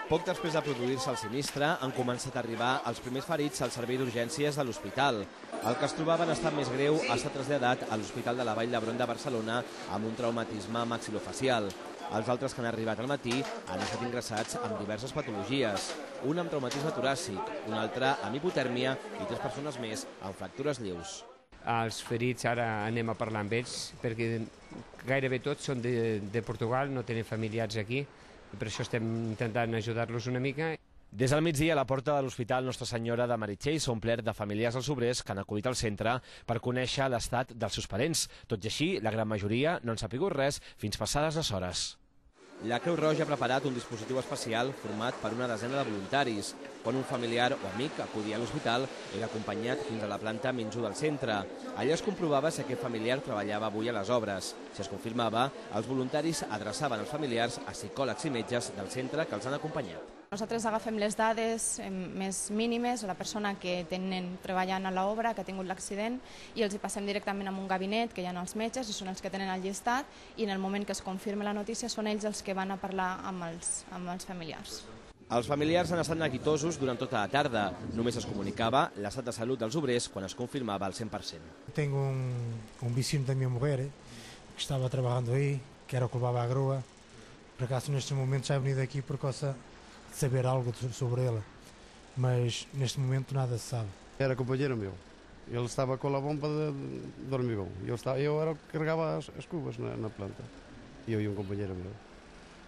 Poc després de produir-se el sinistre, han començat a arribar els primers ferits al servei d'urgències de l'hospital. El que es trobava en estat més greu ha estat traslladat a l'Hospital de la Vall d'Hebron de Barcelona amb un traumatisme maxilofacial. Els altres que han arribat al matí han estat ingressats amb diverses patologies. Un amb traumatisme toràcic, un altre amb hipotèrmia i 3 persones més amb fractures lleus. Els ferits ara anem a parlar amb ells perquè gairebé tots són de Portugal, no tenen familiars aquí. Per això estem intentant ajudar-los una mica. Des del migdia, la porta de l'Hospital Nostra Senyora de Meritxell s'ha omplert de familiars dels obrers que han acudit al centre per conèixer l'estat dels seus parents. Tot i així, la gran majoria no han sabut res fins passades les hores. La Creu Roja ha preparat un dispositiu especial format per una desena de voluntaris. Quan un familiar o amic acudia a l'hospital, era acompanyat fins a la planta menys 1 del centre. Allà es comprovava si aquest familiar treballava avui a les obres. Si es confirmava, els voluntaris adreçaven els familiars a psicòlegs i metges del centre que els han acompanyat. Nosaltres agafem les dades més mínimes a la persona que tenen treballant a l'obra, que ha tingut l'accident, i els hi passem directament a un gabinet, que hi ha els metges, i són els que tenen el llistat, i en el moment que es confirma la notícia són ells els que van a parlar amb els familiars. Els familiars han estat neguitosos durant tota la tarda. Només es comunicava l'estat de salut dels obrers quan es confirmava al 100%. Tengo un vecino da minha mulher que estava trabalhando aí, que era o que levava a grua. Por acaso, neste momento, já he venido aqui por causa de saber algo sobre ela, mas neste momento nada se sabe. Era companheiro meu. Ele estava com a bomba de hormigão. Eu era o que carregava as cubas na planta. Eu e um companheiro meu.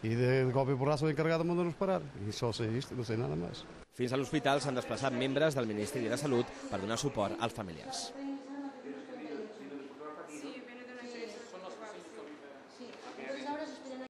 E de golpe e porraço o encarregado mandou-nos parar. E só sei isto, não sei nada mais. Fins a l'hospital s'han desplaçat membres del Ministeri de Salut per donar suport als familiars.